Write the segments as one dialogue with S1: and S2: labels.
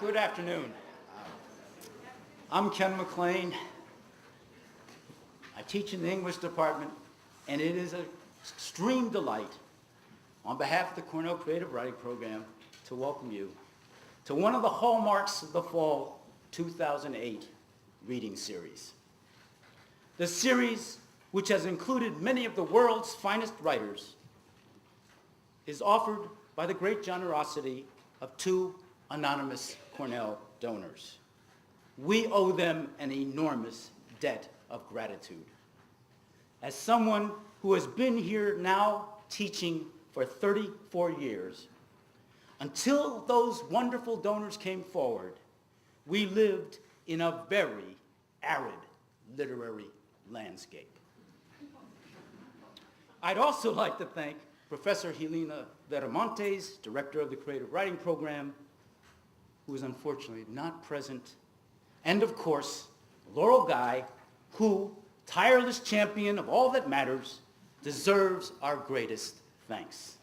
S1: Good afternoon. I'm Ken McClane. I teach in the English department, and it is an extreme delight on behalf of the Cornell Creative Writing Program to welcome you to one of the hallmarks of the fall 2008 reading series. The series, which has included many of the world's finest writers, is offered by the great generosity of two anonymous Cornell donors. We owe them an enormous debt of gratitude. As someone who has been here now teaching for 34 years, until those wonderful donors came forward, we lived in a very arid literary landscape. I'd also like to thank Professor Helena Veramontes, Director of the Creative Writing Program, who is unfortunately not present, and of course, Laurel Guy, who, tireless champion of all that matters, deserves our greatest thanks.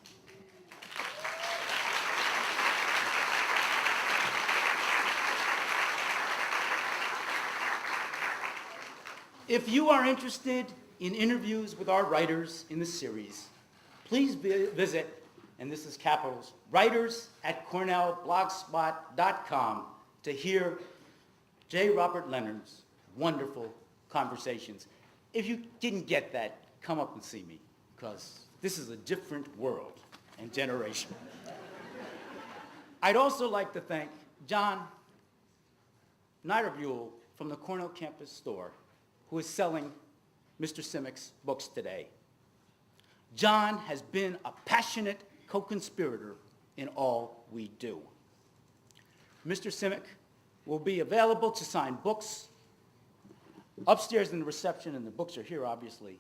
S1: If you are interested in interviews with our writers in the series, please visit, and this is capitals, writers@cornellblogspot.com to hear J. Robert Leonard's wonderful conversations. If you didn't get that, come up and see me, because this is a different world and generation. I'd also like to thank John Niederbuhl from the Cornell campus store, who is selling Mr. Simic's books today. John has been a passionate co-conspirator in all we do. Mr. Simic will be available to sign books upstairs in the reception, and the books are here, obviously.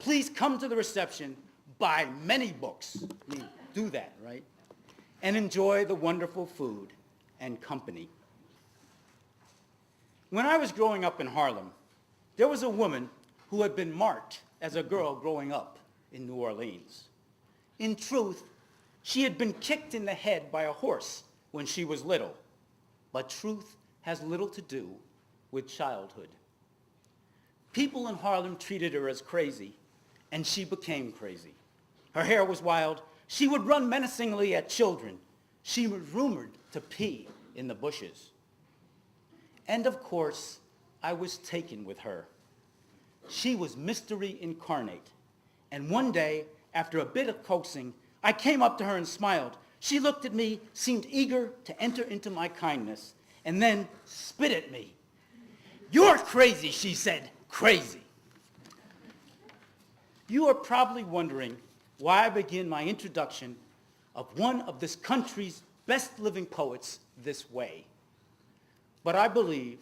S1: Please come to the reception, buy many books. I mean, do that, right? And enjoy the wonderful food and company. When I was growing up in Harlem, there was a woman who had been marked as a girl growing up in New Orleans. In truth, she had been kicked in the head by a horse when she was little, but truth has little to do with childhood. People in Harlem treated her as crazy, and she became crazy. Her hair was wild. She would run menacingly at children. She was rumored to pee in the bushes. And of course, I was taken with her. She was mystery incarnate. And one day, after a bit of coaxing, I came up to her and smiled. She looked at me, seemed eager to enter into my kindness, and then spit at me. "You're crazy," she said, "crazy." You are probably wondering why I begin my introduction of one of this country's best living poets this way. But I believe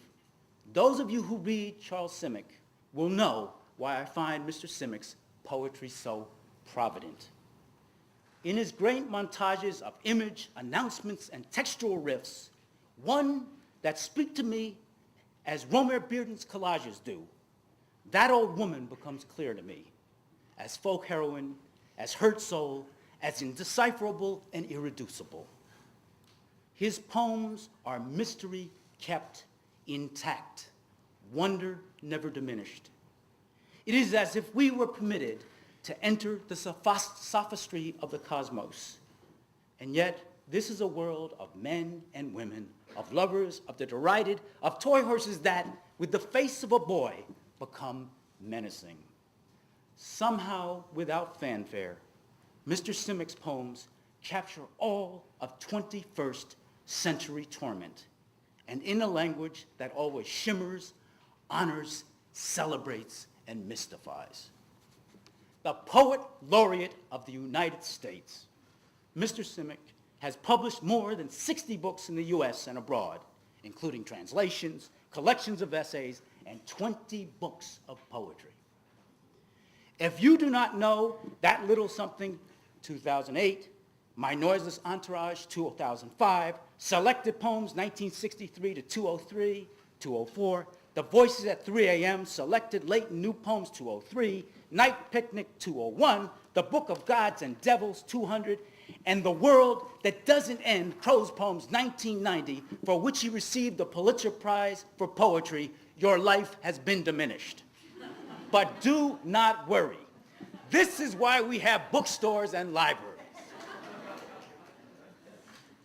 S1: those of you who read Charles Simic will know why I find Mr. Simic's poetry so provident. In his great montages of image, announcements, and textual riffs, one that speak to me as Romare Bearden's collages do, that old woman becomes clear to me as folk heroine, as hurt soul, as indecipherable and irreducible. His poems are mystery kept intact, wonder never diminished. It is as if we were permitted to enter the sophistry of the cosmos. And yet, this is a world of men and women, of lovers, of the derided, of toy horses that, with the face of a boy, become menacing. Somehow, without fanfare, Mr. Simic's poems capture all of 21st century torment, and in a language that always shimmers, honors, celebrates, and mystifies. The Poet Laureate of the United States, Mr. Simic has published more than 60 books in the US and abroad, including translations, collections of essays, and 20 books of poetry. If you do not know That Little Something, 2008, My Noiseless Entourage, 2005, Selected Poems, 1963 to 203, 204, The Voices at 3 a.m., Selected Late and New Poems, 203, Night Picnic, 201, The Book of Gods and Devils, 200, and The World That Doesn't End, Prose Poems 1990, for which he received the Pulitzer Prize for Poetry, your life has been diminished. But do not worry. This is why we have bookstores and libraries.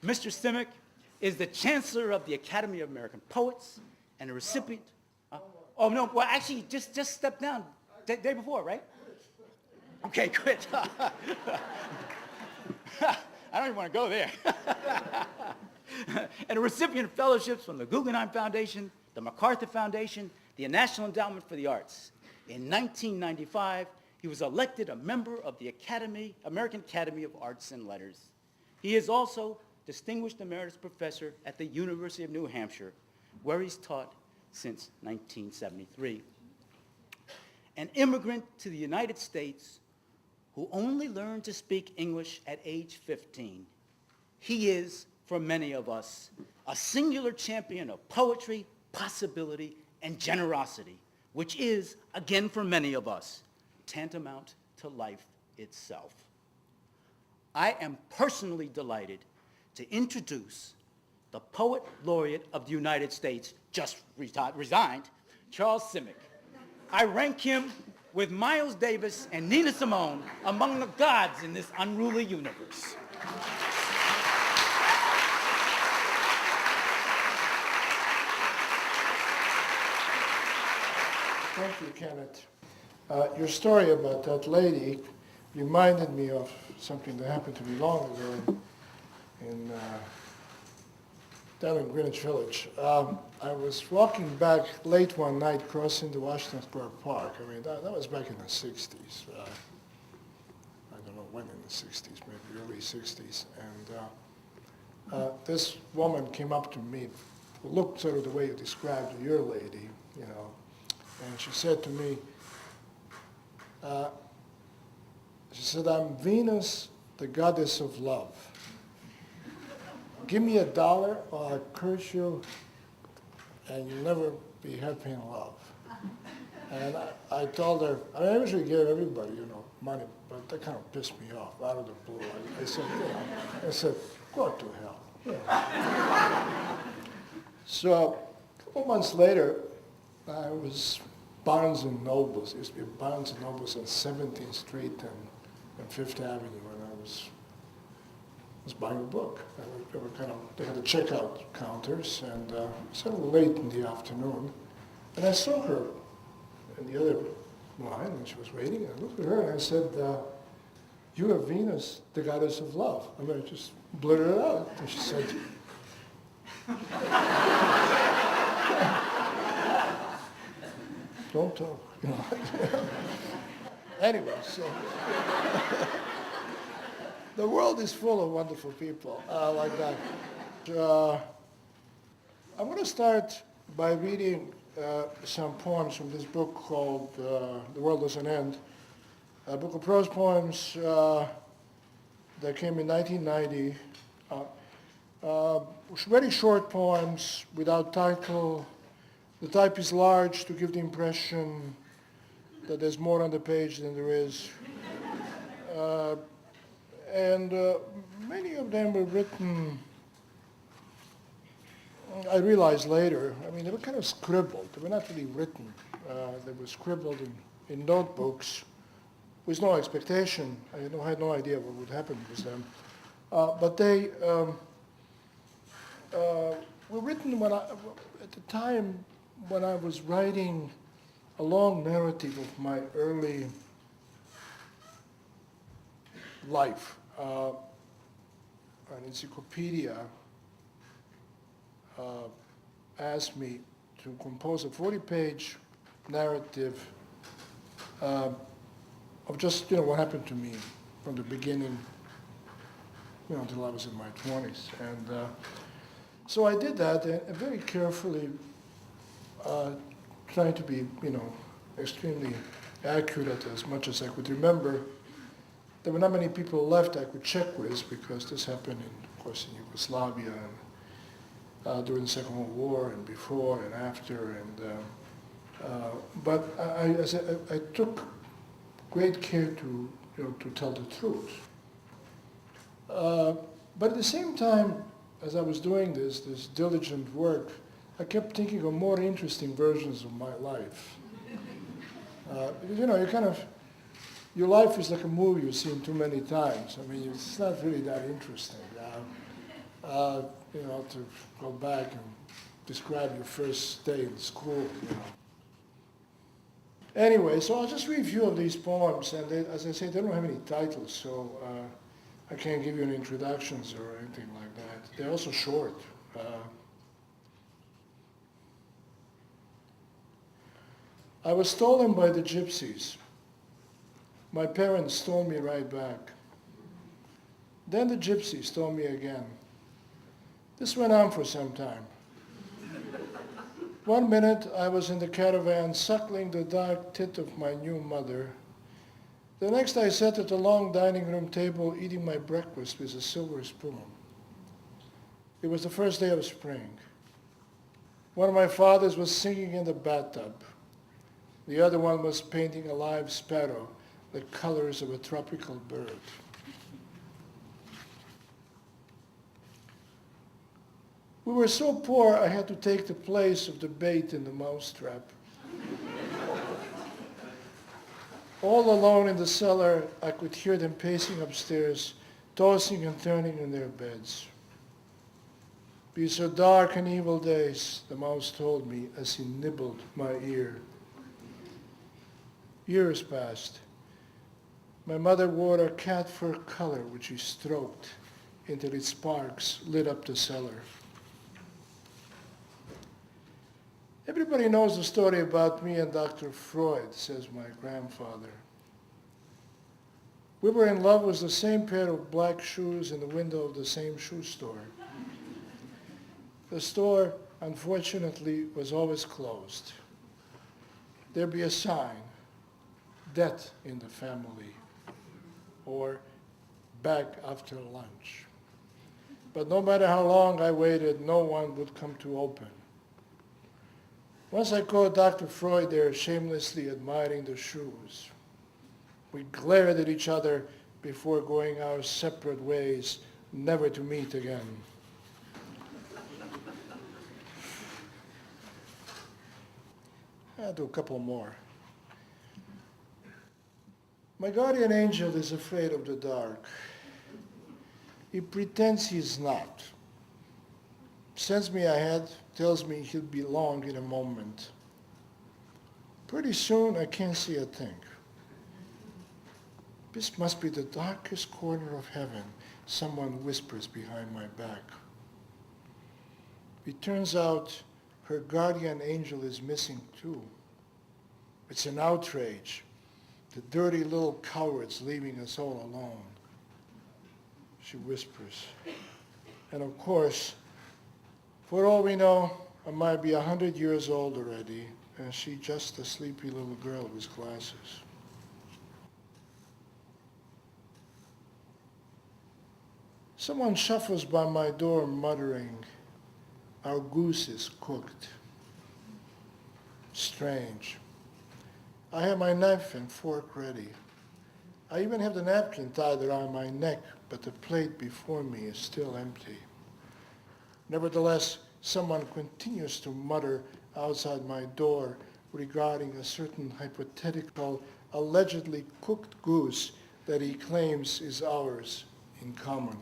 S1: Mr. Simic is the Chancellor of the Academy of American Poets and a recipient. Oh, no, well, actually, just step down. Day before, right? Okay, good. I don't even want to go there. And a recipient of fellowships from the Guggenheim Foundation, the MacArthur Foundation, the National Endowment for the Arts. In 1995, he was elected a member of the American Academy of Arts and Letters. He is also Distinguished Emeritus Professor at the University of New Hampshire, where he's taught since 1973. An immigrant to the United States who only learned to speak English at age 15. He is, for many of us, a singular champion of poetry, possibility, and generosity, which is, again for many of us, tantamount to life itself. I am personally delighted to introduce the Poet Laureate of the United States, just resigned, Charles Simic. I rank him with Miles Davis and Nina Simone among the gods in this unruly universe.
S2: Thank you, Kenneth. Your story about that lady reminded me of something that happened to me long ago down in Greenwich Village. I was walking back late one night crossing the Washington Square Park. I mean, that was back in the 60s. I don't know when in the 60s, maybe early 60s. And this woman came up to me, who looked sort of the way you described your lady, you know, and she said to me, she said, "I'm Venus, the goddess of love. Give me $1 or I'll curse you and you'll never be happy in love." And I told her, I usually give everybody, you know, money, but that kind of pissed me off out of the blue. I said, go to hell. Yeah. So a couple months later, I was Barnes and Nobles. It used to be Barnes and Nobles on 17th Street and Fifth Avenue, and I was buying a book. They had the checkout counters, and sort of late in the afternoon, and I saw her in the other line, and she was waiting, and I looked at her, and I said, "You are Venus, the goddess of love." I mean, I just blurted it out, and she said, "Don't talk." You know. Anyway, so the world is full of wonderful people like that. I'm going to start by reading some poems from this book called The World Doesn't End, a book of prose poems that came in 1990. Very short poems without title. The type is large to give the impression that there's more on the page than there is. And many of them were written, I realized later, I mean, they were kind of scribbled. They were not really written. They were scribbled in notebooks with no expectation. I had no idea what would happen with them. But they were written at the time when I was writing a long narrative of my early life. An encyclopedia asked me to compose a 40-page narrative of just, what happened to me from the beginning, until I was in my 20s. And so I did that, and very carefully trying to be, extremely accurate as much as I could remember. There were not many people left I could check with, because this happened, of course, in Yugoslavia and during the Second World War and before and after. But I took great care to tell the truth. But at the same time, as I was doing this diligent work, I kept thinking of more interesting versions of my life. Because, your life is like a movie you've seen too many times. I mean, it's not really that interesting, to go back and describe your first day in school, Anyway, so I'll just read a few of these poems, and they, as I say, they don't have any titles, so I can't give you any introductions or anything like that. They're also short. I was stolen by the gypsies. My parents stole me right back. Then the gypsies stole me again. This went on for some time. One minute I was in the caravan suckling the dark tit of my new mother. The next I sat at the long dining room table eating my breakfast with a silver spoon. It was the first day of spring. One of my fathers was singing in the bathtub. The other one was painting a live sparrow, the colors of a tropical bird. We were so poor I had to take the place of the bait in the mousetrap. All alone in the cellar, I could hear them pacing upstairs, tossing and turning in their beds. These are dark and evil days, the mouse told me as he nibbled my ear. Years passed. My mother wore a cat fur collar which she stroked until its sparks lit up the cellar. Everybody knows the story about me and Dr. Freud, says my grandfather. We were in love with the same pair of black shoes in the window of the same shoe store. The store, unfortunately, was always closed. There'd be a sign, death in the family, or back after lunch. But no matter how long I waited, no one would come to open. Once I caught Dr. Freud there shamelessly admiring the shoes. We glared at each other before going our separate ways, never to meet again. I'll do a couple more. My guardian angel is afraid of the dark. He pretends he's not. Sends me ahead, tells me he'll be long in a moment. Pretty soon I can't see a thing. This must be the darkest corner of heaven, someone whispers behind my back. It turns out her guardian angel is missing too. It's an outrage. The dirty little cowards leaving us all alone. She whispers. And of course, for all we know, I might be 100 years old already, and she just a sleepy little girl with glasses. Someone shuffles by my door muttering, "Our goose is cooked." Strange. I have my knife and fork ready. I even have the napkin tied around my neck, but the plate before me is still empty. Nevertheless, someone continues to mutter outside my door regarding a certain hypothetical, allegedly cooked goose that he claims is ours in common.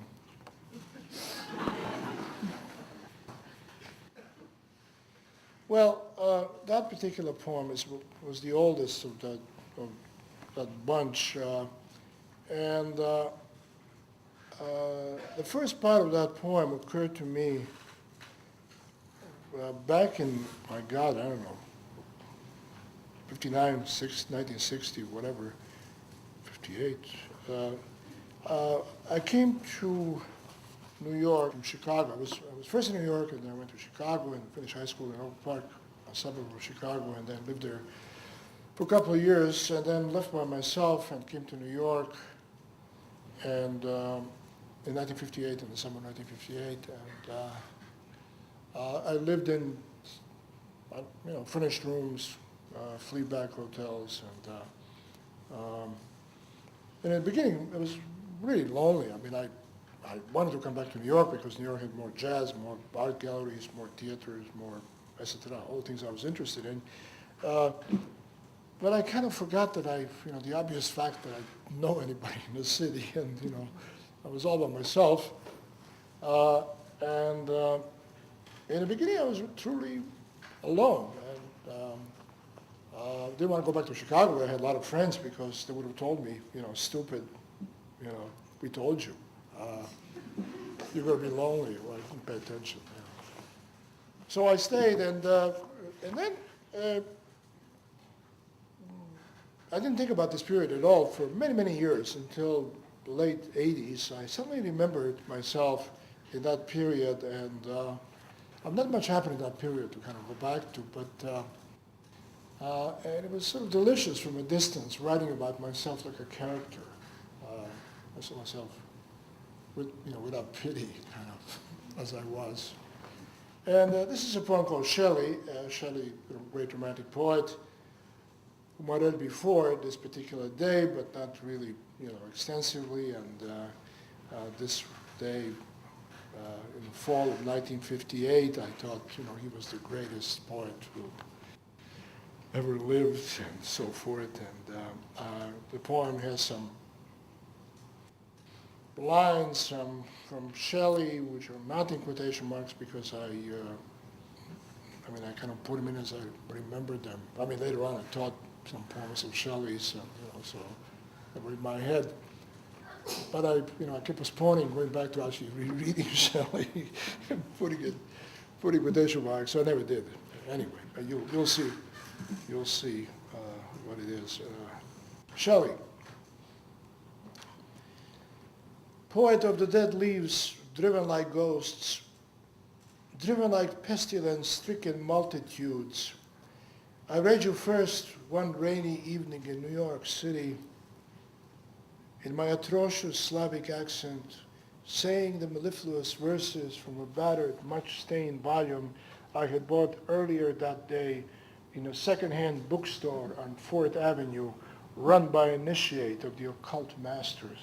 S2: Well, that particular poem was the oldest of that bunch. And the first part of that poem occurred to me back in, my God, I don't know, 59, 1960, whatever, 58. I came to New York from Chicago. I was first in New York, and then I went to Chicago and finished high school in Oak Park, a suburb of Chicago, and then lived there for a couple of years, and then left by myself and came to New York, and in 1958, in the summer of 1958, and I lived in, furnished rooms, flea-back hotels, and in the beginning, it was really lonely. I mean, I I wanted to come back to New York because New York had more jazz, more art galleries, more theaters, more etc., all things I was interested in. But I kind of forgot that the obvious fact that I know anybody in the city, and, I was all by myself. And in the beginning, I was truly alone. And didn't want to go back to Chicago. I had a lot of friends because they would have told me, stupid, we told you. You're going to be lonely. Well, I didn't pay attention. So I stayed, and then I didn't think about this period at all for many, many years until the late 80s. I suddenly remembered myself in that period, and not much happened in that period to kind of go back to, but and it was sort of delicious from a distance, writing about myself like a character. I saw myself without pity, kind of, as I was. And this is a poem called Shelley. Shelley, a great romantic poet, whom I read before this particular day, but not really, extensively. And this day, in the fall of 1958, I thought, he was the greatest poet who ever lived, and so forth. And the poem has some lines from Shelley, which are not in quotation marks because I kind of put them in as I remembered them. Later on I taught some poems of Shelley's, so they were in my head. But I kept postponing going back to actually rereading Shelley, putting quotation marks. So I never did. Anyway, you'll see what it is. Shelley. Poet of the dead leaves, driven like ghosts, driven like pestilence-stricken multitudes. I read you first one rainy evening in New York City, in my atrocious Slavic accent, saying the mellifluous verses from a battered, much-stained volume I had bought earlier that day in a second-hand bookstore on 4th Avenue, run by an initiate of the occult masters.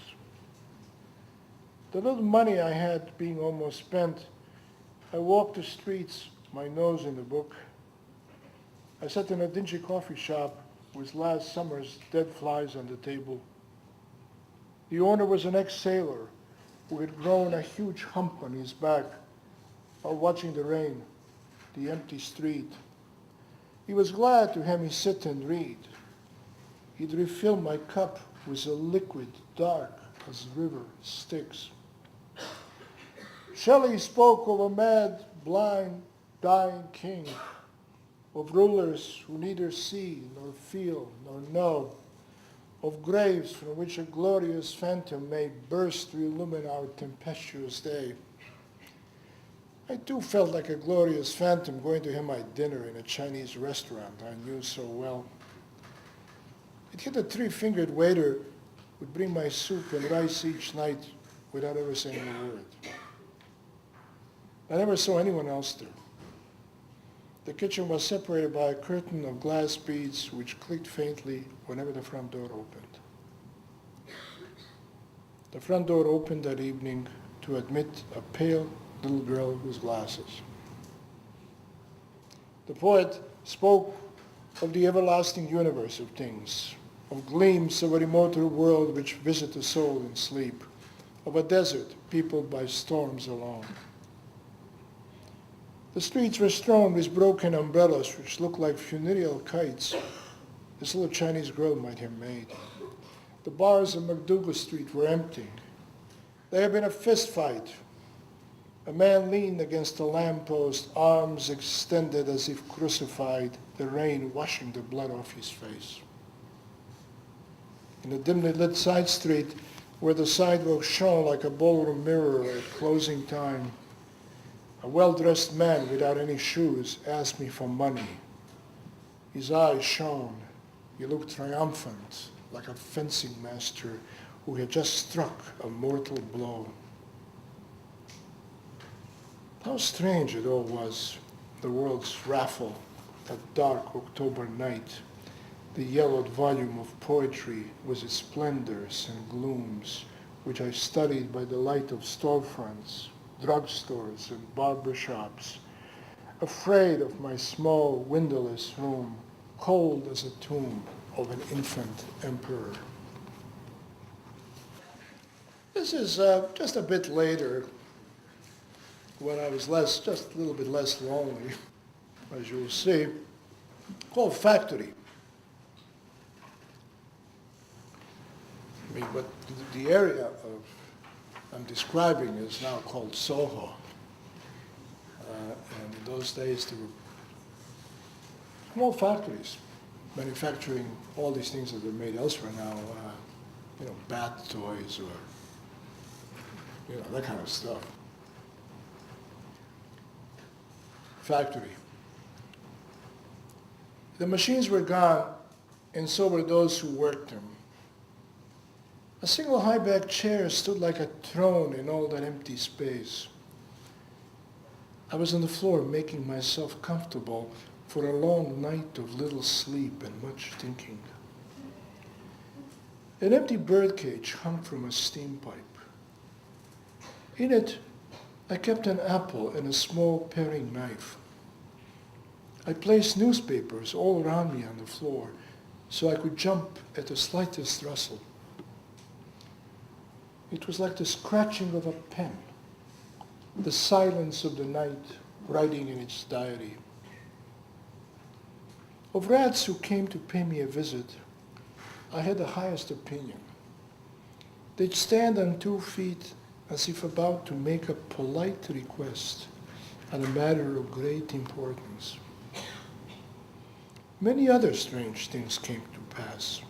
S2: The little money I had being almost spent, I walked the streets, my nose in the book. I sat in a dingy coffee shop with last summer's dead flies on the table. The owner was an ex-sailor who had grown a huge hump on his back while watching the rain, the empty street. He was glad to have me sit and read. He'd refill my cup with a liquid dark as river Styx. Shelley spoke of a mad, blind, dying king, of rulers who neither see nor feel nor know, of graves from which a glorious phantom may burst to illumine our tempestuous day. I too felt like a glorious phantom going to have my dinner in a Chinese restaurant I knew so well. It had a three-fingered waiter would bring my soup and rice each night without ever saying a word. I never saw anyone else there. The kitchen was separated by a curtain of glass beads which clicked faintly whenever the front door opened. The front door opened that evening to admit a pale little girl with glasses. The poet spoke of the everlasting universe of things, of gleams of a remoter world which visit the soul in sleep, of a desert peopled by storms alone. The streets were strewn with broken umbrellas which looked like funereal kites this little Chinese girl might have made. The bars of MacDougal Street were empty. There had been a fist fight. A man leaned against a lamppost, arms extended as if crucified, the rain washing the blood off his face. In a dimly lit side street, where the sidewalk shone like a ballroom mirror at closing time, a well-dressed man without any shoes asked me for money. His eyes shone. He looked triumphant, like a fencing master who had just struck a mortal blow. How strange it all was, the world's raffle, that dark October night, the yellowed volume of poetry with its splendors and glooms, which I studied by the light of storefronts, drugstores, and barbershops, afraid of my small windowless room, cold as a tomb of an infant emperor. This is just a bit later, when I was just a little bit less lonely, as you will see, called Factory. I mean, but the area I'm describing is now called Soho. And in those days, there were small factories manufacturing all these things that are made elsewhere now, bath toys or, that kind of stuff. Factory. The machines were gone, and so were those who worked them. A single high-backed chair stood like a throne in all that empty space. I was on the floor making myself comfortable for a long night of little sleep and much thinking. An empty birdcage hung from a steam pipe. In it, I kept an apple and a small paring knife. I placed newspapers all around me on the floor so I could jump at the slightest rustle. It was like the scratching of a pen, the silence of the night writing in its diary. Of rats who came to pay me a visit, I had the highest opinion. They'd stand on 2 feet as if about to make a polite request on a matter of great importance. Many other strange things came to pass.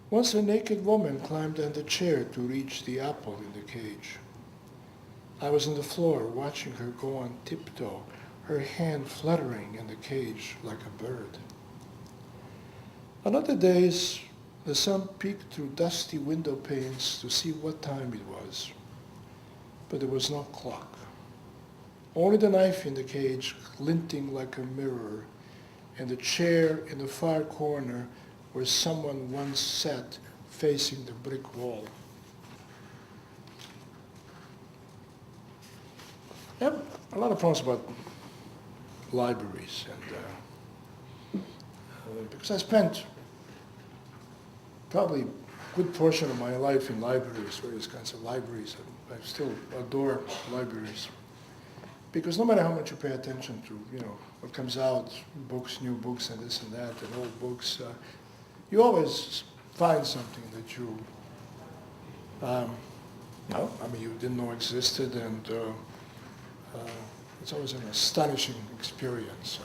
S2: Once a naked woman climbed on the chair to reach the apple in the cage. I was on the floor watching her go on tiptoe, her hand fluttering in the cage like a bird. On other days, the sun peeked through dusty window panes to see what time it was. But there was no clock. Only the knife in the cage glinting like a mirror, and the chair in the far corner where someone once sat facing the brick wall. I have a lot of problems about libraries, and because I spent probably a good portion of my life in libraries, various kinds of libraries, and I still adore libraries. Because no matter how much you pay attention to, what comes out, books, new books, and this and that, and old books, you always find something that you, you didn't know existed, and it's always an astonishing experience.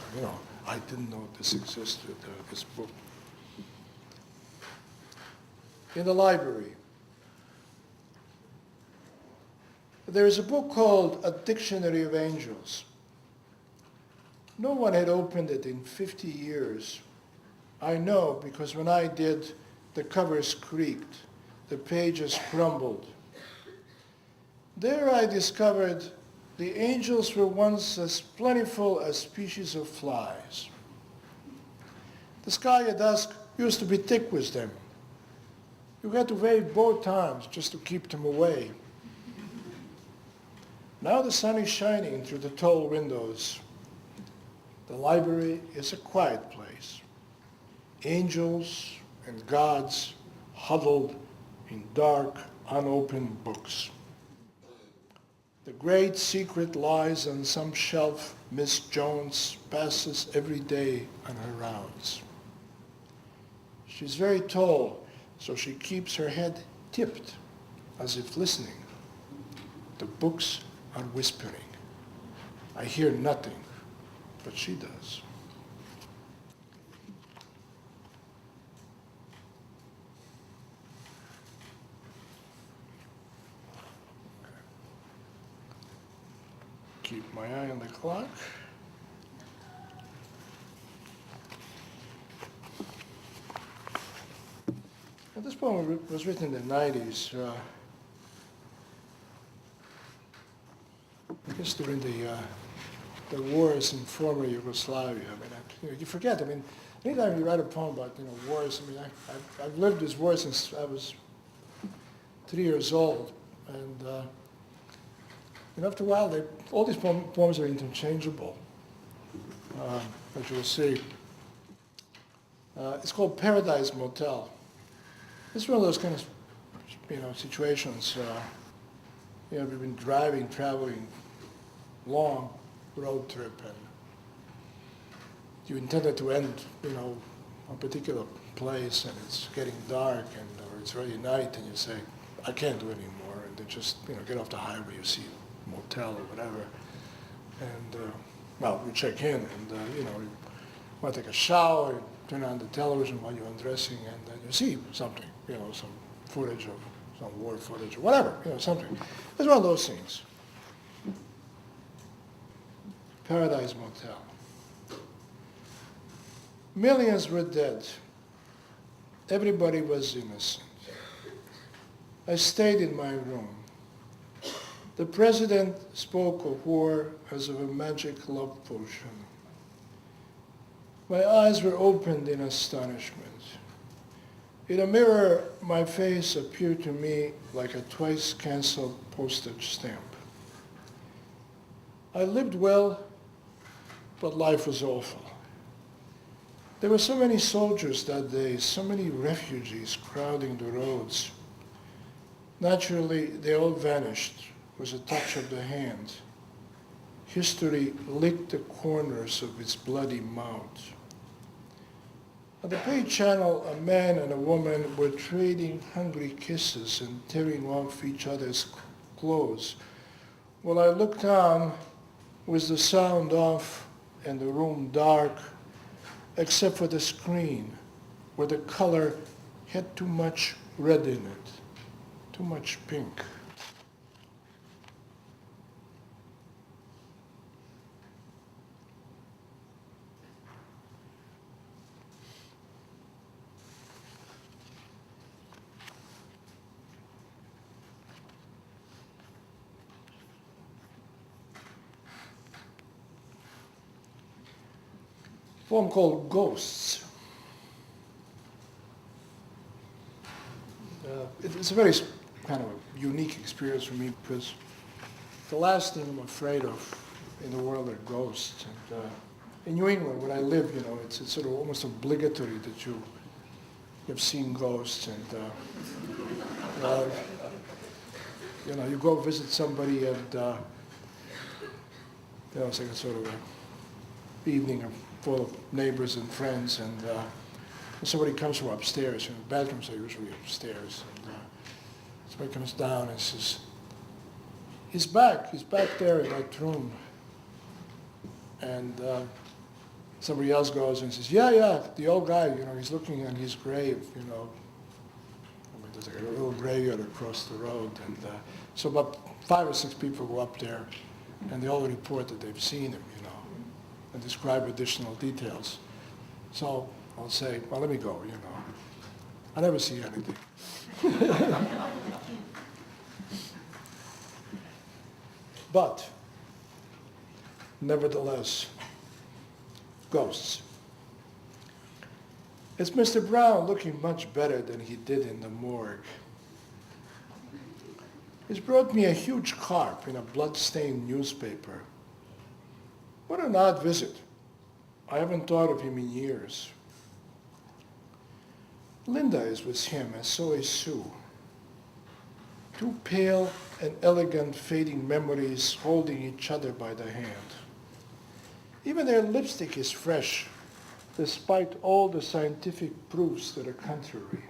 S2: I didn't know this existed, this book. In the library, there is a book called A Dictionary of Angels. No one had opened it in 50 years. I know because when I did, the covers creaked, the pages crumbled. There I discovered the angels were once as plentiful as species of flies. The sky at dusk used to be thick with them. You had to wave both arms just to keep them away. Now the sun is shining through the tall windows. The library is a quiet place. Angels and gods huddled in dark, unopened books. The great secret lies on some shelf Miss Jones passes every day on her rounds. She's very tall, so she keeps her head tipped as if listening. The books are whispering. I hear nothing, but she does. Keep my eye on the clock. Now, this poem was written in the 90s. I guess during the wars in former Yugoslavia. I mean, you forget. I mean, anytime you write a poem about wars, I mean, I've lived this war since I was 3 years old. And after a while, all these poems are interchangeable, as you'll see. It's called Paradise Motel. It's one of those kind of, situations. We've been traveling, long road trip, and you intended to end, a particular place, and it's getting dark, or it's already night, and you say, I can't do it anymore, and then just, get off the highway, you see a motel or whatever, and, you check in, and, you want to take a shower, you turn on the television while you're undressing, and then you see something, some footage of some war footage or whatever, something. It's one of those scenes. Paradise Motel. Millions were dead. Everybody was innocent. I stayed in my room. The president spoke of war as of a magic love potion. My eyes were opened in astonishment. In a mirror, my face appeared to me like a twice-canceled postage stamp. I lived well, but life was awful. There were so many soldiers that day, so many refugees crowding the roads. Naturally, they all vanished with a touch of the hand. History licked the corners of its bloody mouth. On the paid channel, a man and a woman were trading hungry kisses and tearing off each other's clothes. While I looked on with the sound off and the room dark, except for the screen, where the color had too much red in it, too much pink. A poem called Ghosts. It's a very kind of a unique experience for me because the last thing I'm afraid of in the world are ghosts. And in New England, where I live, it's sort of almost obligatory that you have seen ghosts, and you go visit somebody, and it's like a sort of a evening full of neighbors and friends, and somebody comes from upstairs. The bathrooms are usually upstairs, and somebody comes down and says, he's back there in that room. And somebody else goes and says, yeah, the old guy, he's looking at his grave, there's like a little graveyard across the road. And so about 5 or 6 people go up there, and they all report that they've seen him, and describe additional details. So I'll say, well, let me go, I never see anything. But, nevertheless, ghosts. It's Mr. Brown looking much better than he did in the morgue. He's brought me a huge carp in a blood-stained newspaper. What an odd visit. I haven't thought of him in years. Linda is with him, and so is Sue. 2 pale and elegant fading memories holding each other by the hand. Even their lipstick is fresh, despite all the scientific proofs to the contrary.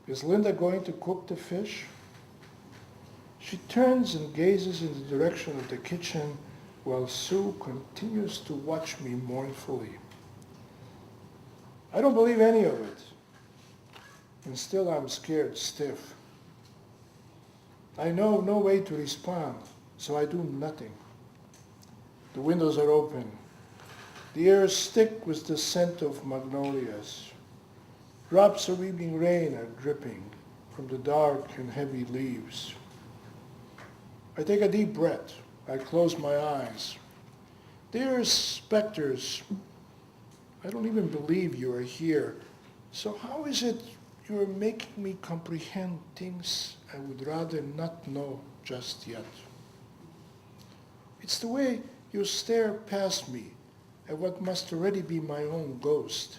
S2: Is Linda going to cook the fish? She turns and gazes in the direction of the kitchen while Sue continues to watch me mournfully. I don't believe any of it, and still I'm scared stiff. I know no way to respond, so I do nothing. The windows are open. The air is thick with the scent of magnolias. Drops of evening rain are dripping from the dark and heavy leaves. I take a deep breath. I close my eyes. Dear specters, I don't even believe you are here. So how is it you are making me comprehend things I would rather not know just yet. It's the way you stare past me at what must already be my own ghost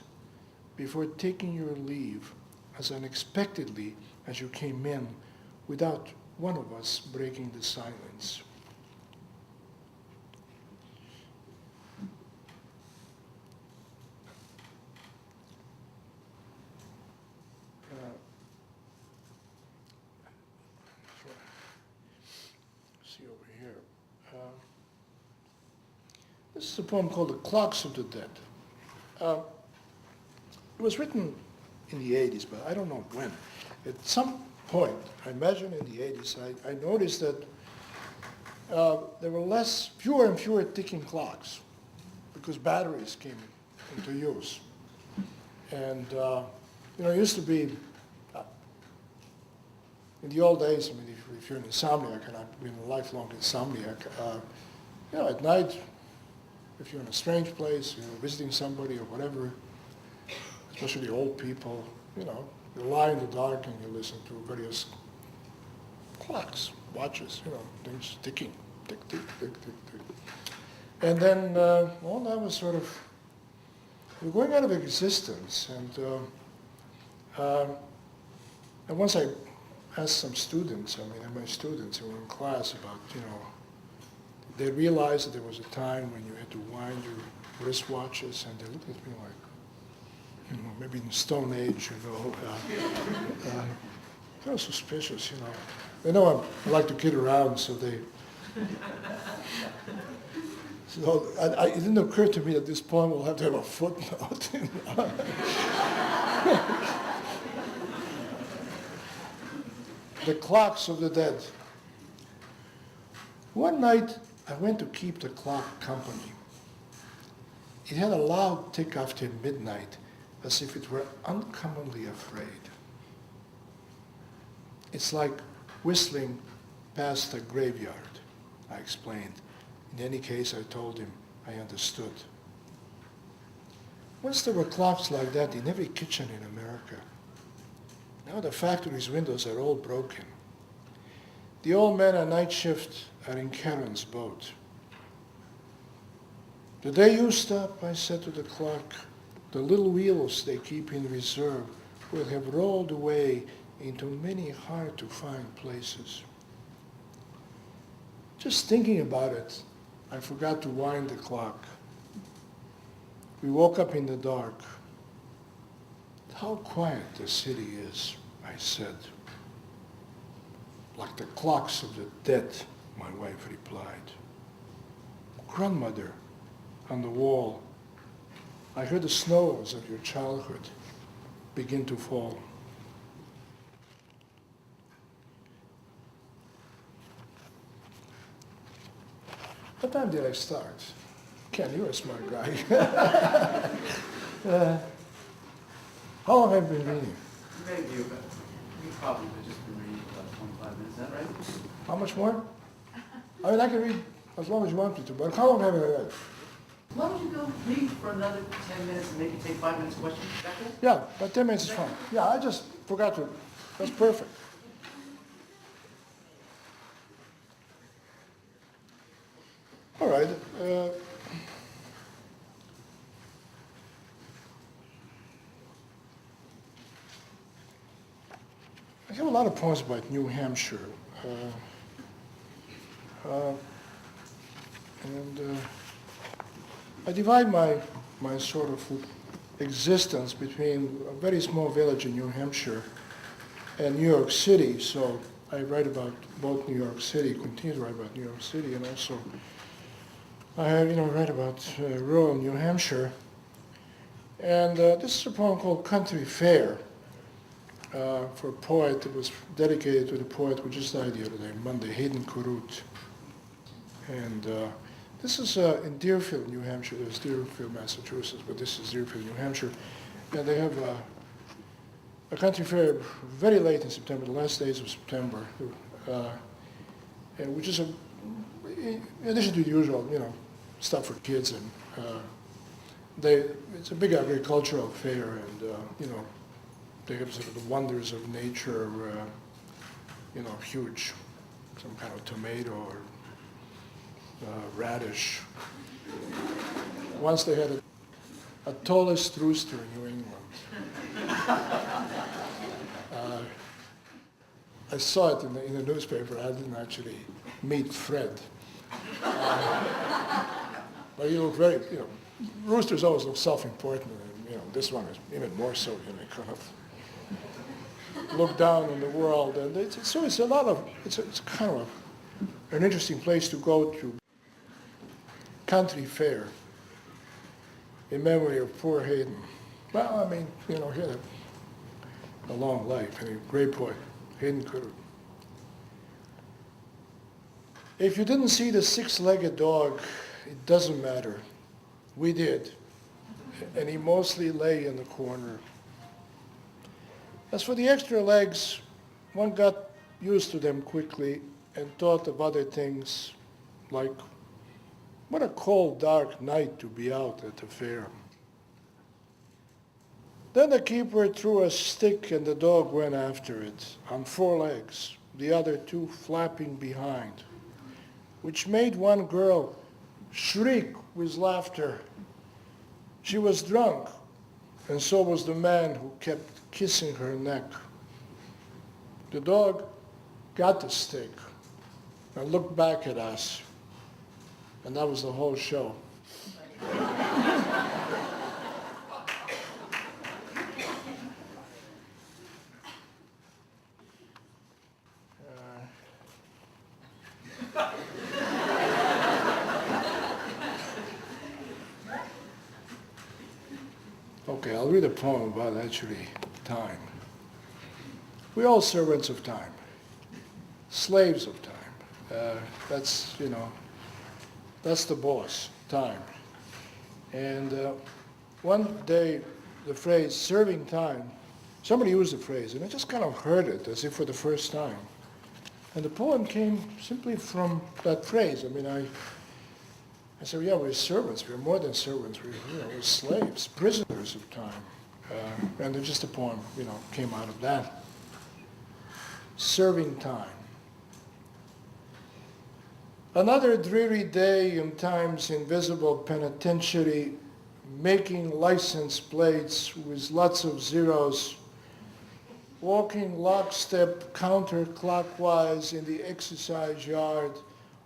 S2: before taking your leave as unexpectedly as you came in without one of us breaking the silence. See over here. This is a poem called The Clocks of the Dead. It was written in the 80s, but I don't know when. At some point, I imagine in the 80s, I noticed that there were fewer and fewer ticking clocks because batteries came into use. And, it used to be, in the old days, I mean, if you're an insomniac, and I've been a lifelong insomniac, at night, if you're in a strange place, visiting somebody or whatever, especially old people, you lie in the dark and you listen to various clocks, watches, things ticking, tick, tick, tick, tick, tick. And then, that was sort of, we're going out of existence. And once I asked some students, my students who were in class about, they realized that there was a time when you had to wind your wristwatches, and they looked at me like, maybe in the Stone Age, they're suspicious, They know I like to kid around, so they... So it didn't occur to me that this poem will have to have a footnote. The Clocks of the Dead. One night, I went to keep the clock company. It had a loud tick after midnight, as if it were uncommonly afraid. It's like whistling past a graveyard, I explained. In any case, I told him I understood. Once there were clocks like that in every kitchen in America. Now the factory's windows are all broken. The old men on night shift are in Karen's boat. The day you stop, I said to the clock, the little wheels they keep in reserve will have rolled away into many hard-to-find places. Just thinking about it, I forgot to wind the clock. We woke up in the dark. How quiet the city is, I said. Like the clocks of the dead, my wife replied. Grandmother, on the wall, I heard the snows of your childhood begin to fall. What time did I start? Ken, you're a smart guy. How long have you been reading?
S3: Maybe you probably just been reading for about 25 minutes, is that right?
S2: How much more? I mean, I can read as long as you want me to, but how long have I read?
S3: Why don't you go read for another 10 minutes and maybe take 5 minutes questions? Is that good?
S2: Yeah, but 10 minutes is fine. Yeah, I just forgot to. That's perfect. All right. I have a lot of poems about New Hampshire. I divide my sort of existence between a very small village in New Hampshire and New York City. So I write about both New York City, continue to write about New York City, and also I write about rural New Hampshire. And this is a poem called Country Fair for a poet. It was dedicated to the poet who just died the other day, Monday, Hayden Kurut. And this is in Deerfield, New Hampshire. There's Deerfield, Massachusetts, but this is Deerfield, New Hampshire. And they have a country fair very late in September, the last days of September, and which is in addition to the usual, stuff for kids, and it's a big agricultural fair, and they have sort of the wonders of nature, huge, some kind of tomato or radish. Once they had a tallest rooster in New England. I saw it in the newspaper. I didn't actually meet Fred. But he looked very, roosters always look self-important, and this one is even more so, kind of look down on the world, and it's kind of an interesting place to go to. Country fair in memory of poor Hayden. Well, he had a long life, and a great poet. Hayden could have. If you didn't see the six-legged dog, it doesn't matter. We did. And he mostly lay in the corner. As for the extra legs, one got used to them quickly and thought of other things, like what a cold, dark night to be out at the fair. Then the keeper threw a stick and the dog went after it on four legs, the other two flapping behind, which made one girl shriek with laughter. She was drunk, and so was the man who kept kissing her neck. The dog got the stick and looked back at us, and that was the whole show. Okay, I'll read a poem about actually time. We're all servants of time, slaves of time. That's the boss, time. And one day, the phrase serving time, somebody used the phrase, and I just kind of heard it as if for the first time. And the poem came simply from that phrase. I said, yeah, we're servants. We're more than servants. We're slaves, prisoners of time. And just a poem, came out of that. Serving time. Another dreary day in time's invisible penitentiary, making license plates with lots of zeros, walking lockstep counterclockwise in the exercise yard,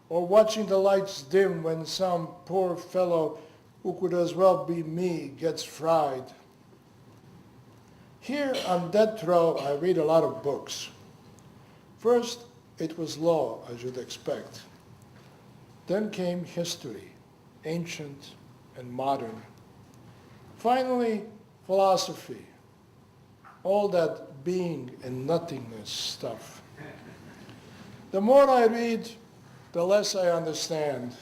S2: or watching the lights dim when some poor fellow who could as well be me gets fried. Here on death row, I read a lot of books. First, it was law, as you'd expect. Then came history, ancient and modern. Finally, philosophy, all that being and nothingness stuff. The more I read, the less I understand.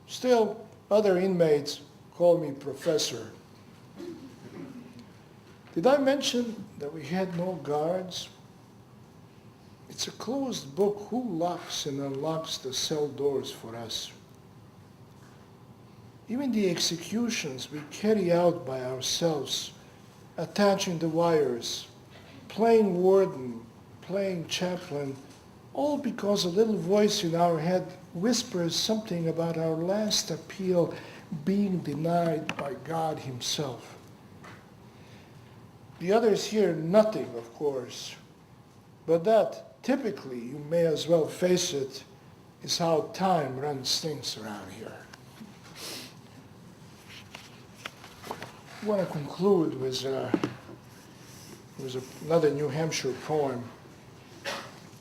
S2: Still, other inmates call me professor. Did I mention that we had no guards? It's a closed book. Who locks and unlocks the cell doors for us? Even the executions we carry out by ourselves, attaching the wires, playing warden, playing chaplain, all because a little voice in our head whispers something about our last appeal being denied by God himself. The others hear nothing, of course, but that, typically, you may as well face it, is how time runs things around here. I want to conclude with another New Hampshire poem.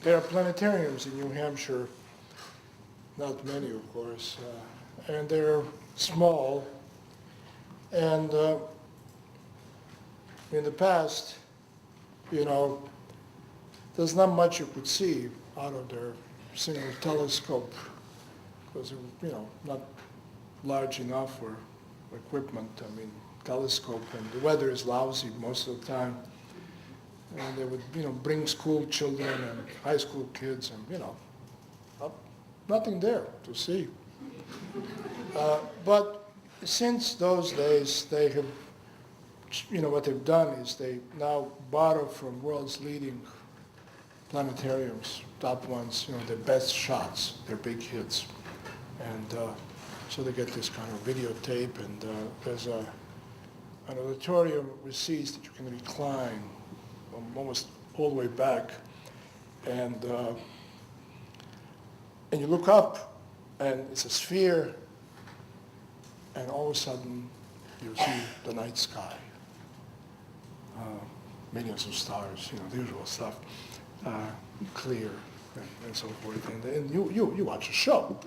S2: There are planetariums in New Hampshire, not many, of course, and they're small. And in the past, there's not much you could see out of their single telescope because not large enough for equipment. Telescope, and the weather is lousy most of the time. And they would, bring school children and high school kids, and nothing there to see. But since those days, they have what they've done is they now borrow from world's leading planetariums, top ones, the best shots, their big hits. And so they get this kind of videotape, and there's an auditorium with seats that you can recline almost all the way back. And you look up, and it's a sphere, and all of a sudden you see the night sky. Millions of stars, the usual stuff, clear and so forth. And you watch a show.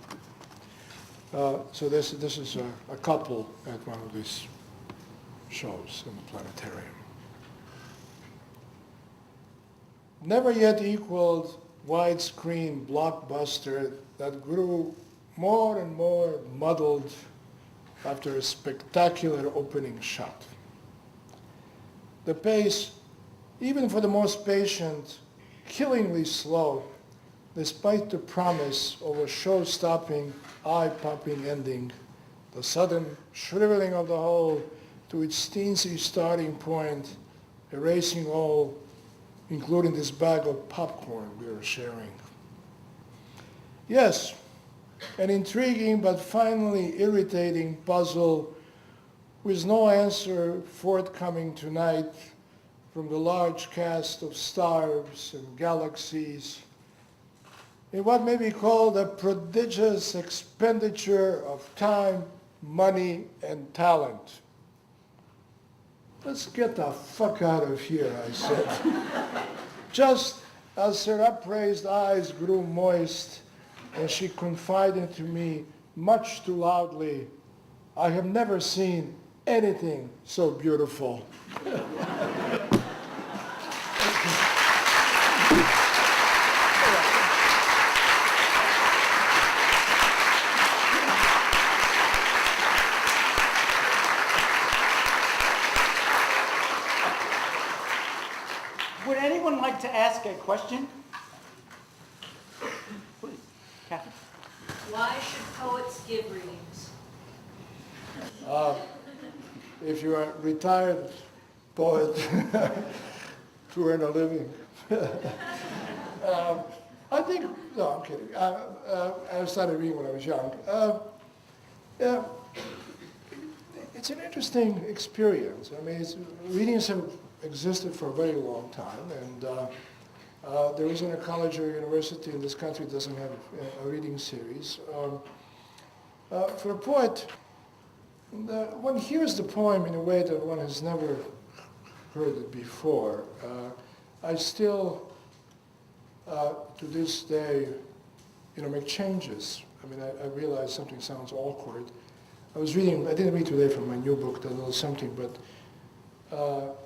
S2: So this is a couple at one of these shows in the planetarium. Never yet equaled widescreen blockbuster that grew more and more muddled after a spectacular opening shot. The pace, even for the most patient, killingly slow, despite the promise of a show-stopping, eye-popping ending, the sudden shriveling of the whole to its teensy starting point, erasing all, including this bag of popcorn we are sharing. Yes, an intriguing but finally irritating puzzle with no answer forthcoming tonight from the large cast of stars and galaxies in what may be called a prodigious expenditure of time, money, and talent. Let's get the fuck out of here, I said. Just as her upraised eyes grew moist and she confided to me much too loudly, I have never seen anything so beautiful.
S1: Would anyone like to ask a question? Please, Catherine.
S4: Why should poets give readings?
S2: If you're a retired poet to earn a living. I think, no, I'm kidding. I started reading when I was young. Yeah, it's an interesting experience. I mean, readings have existed for a very long time, and there isn't a college or university in this country that doesn't have a reading series. For a poet, one hears the poem in a way that one has never heard it before. I still, to this day, make changes. I mean, I realize something sounds awkward. I didn't read today from my new book, that little something, but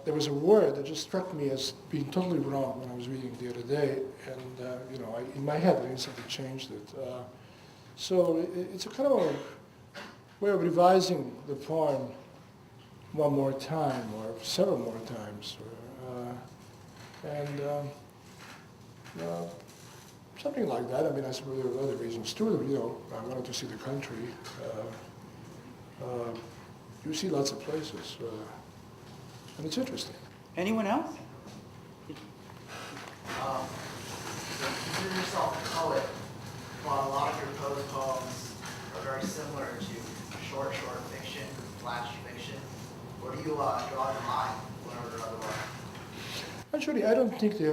S2: there was a word that just struck me as being totally wrong when I was reading the other day, and in my head I instantly changed it. So it's a kind of a way of revising the poem one more time, or several more times, something like that. I mean, I suppose there are other reasons too. I wanted to see the country. You see lots of places. And it's interesting.
S1: Anyone else?
S3: So you consider yourself a poet, while a lot of your prose poems are very similar to short fiction, flash fiction. Where do you draw the line, one or the other way?
S2: Actually, I don't think they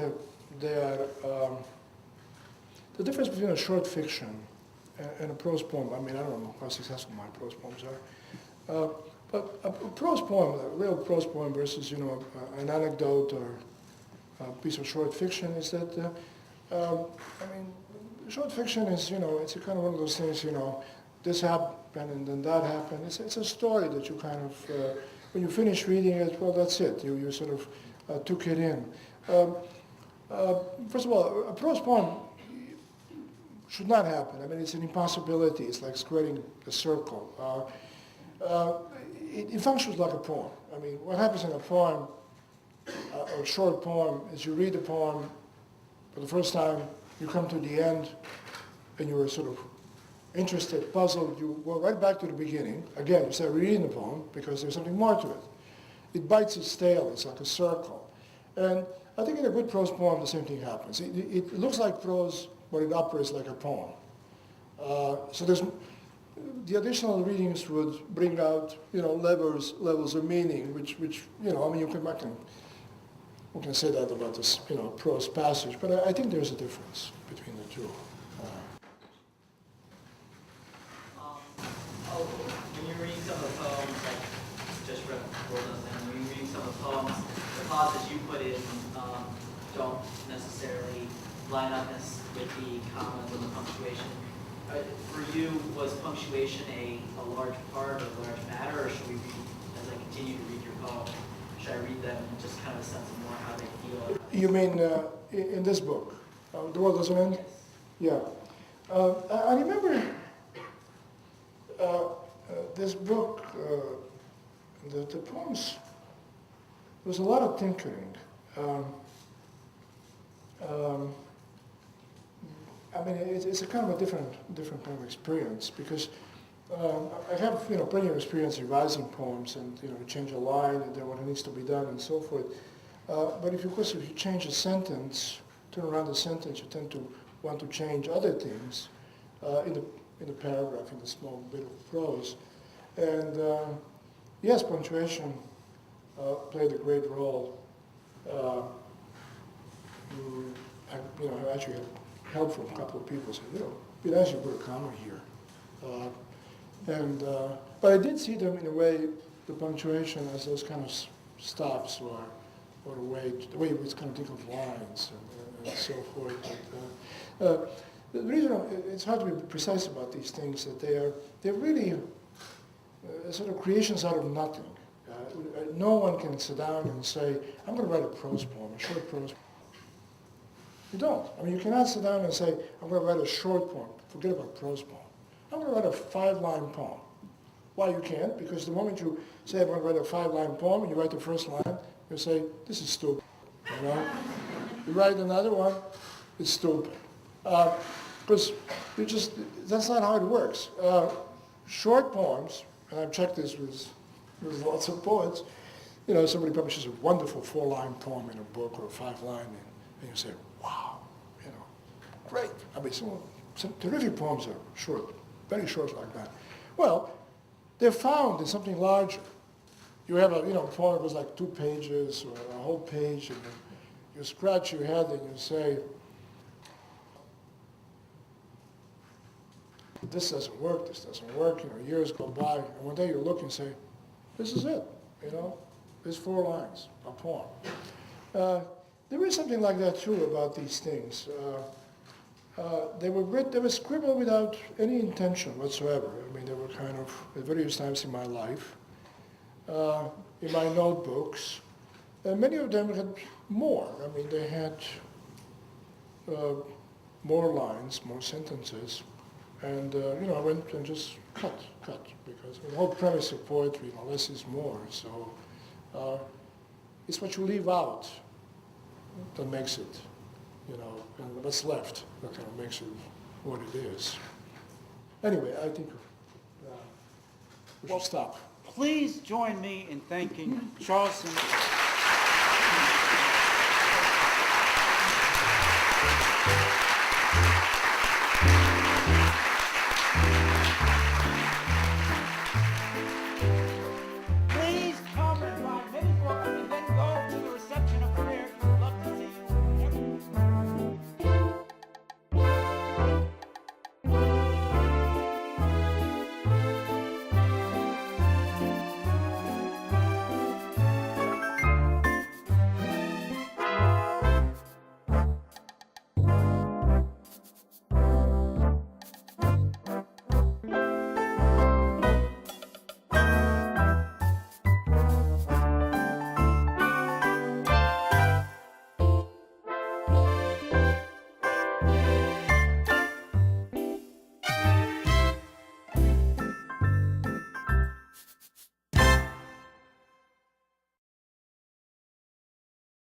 S2: are the difference between a short fiction and a prose poem. I mean, I don't know how successful my prose poems are. But a prose poem, a real prose poem versus, an anecdote or a piece of short fiction is that, short fiction is, it's a kind of one of those things, this happened and then that happened. It's a story that you kind of, when you finish reading it, well, that's it. You sort of took it in. First of all, a prose poem should not happen. I mean, it's an impossibility. It's like squaring a circle. It functions like a poem. I mean, what happens in a poem, or a short poem, is you read the poem for the first time, you come to the end, and you're sort of interested, puzzled, you go right back to the beginning. Again, you start reading the poem because there's something more to it. it bites its tail. It's like a circle. And I think in a good prose poem, the same thing happens. It looks like prose, but it operates like a poem. So the additional readings would bring out, levels of meaning, which I mean, we can say that about this, prose passage, but I think there's a difference between the two.
S5: When you're reading some of the poems, like just read when you're reading some of the poems, the pauses you put in don't necessarily line up with the commas and the punctuation. For you, was punctuation a large part or a large matter, or should we read, as I continue to read your poem, should I read them in just kind of a sense of more how they feel?
S2: You mean in this book, The World Doesn't End?
S5: Yes.
S2: Yeah. I remember this book, the poems, there was a lot of tinkering. I mean, it's a kind of a different kind of experience because I have, plenty of experience revising poems and, change a line and then what needs to be done and so forth. But if you change a sentence, turn around the sentence, you tend to want to change other things in the paragraph, in the small bit of prose. And yes, punctuation played a great role. I actually had help from a couple of people saying, it'd be nice if you put a comma here. But I did see them in a way, the punctuation as those kind of stops or the way it was kind of think of lines and so forth. But, the reason it's hard to be precise about these things that they're really sort of creations out of nothing. No one can sit down and say, I'm going to write a prose poem, a short prose poem. You don't. I mean, you cannot sit down and say, I'm going to write a short poem. Forget about prose poem. I'm going to write a 5-line poem. Why you can't? Because the moment you say, I'm going to write a 5-line poem, and you write the first line, you say, this is stupid. You write another one, it's stupid. Because that's not how it works. Short poems, and I've checked this with lots of poets, somebody publishes a wonderful 4-line poem in a book or a 5-line, and you say, wow, great. I mean, some terrific poems are short, very short like that. Well, they're found in something larger. You have a poem that was like 2 pages or a whole page, and you scratch your head and you say, this doesn't work, this doesn't work. Years go by, and one day you look and say, this is it. There's 4 lines, a poem. There is something like that too about these things. They were scribbled without any intention whatsoever. I mean, they were kind of at various times in my life, in my notebooks. And many of them had more. I mean, they had more lines, more sentences. And, I went and just cut, because the whole premise of poetry, less is more. So it's what you leave out that makes it, and what's left that kind of makes it what it is. Anyway, I think we should stop.
S1: Please join me in thanking Charles Simic.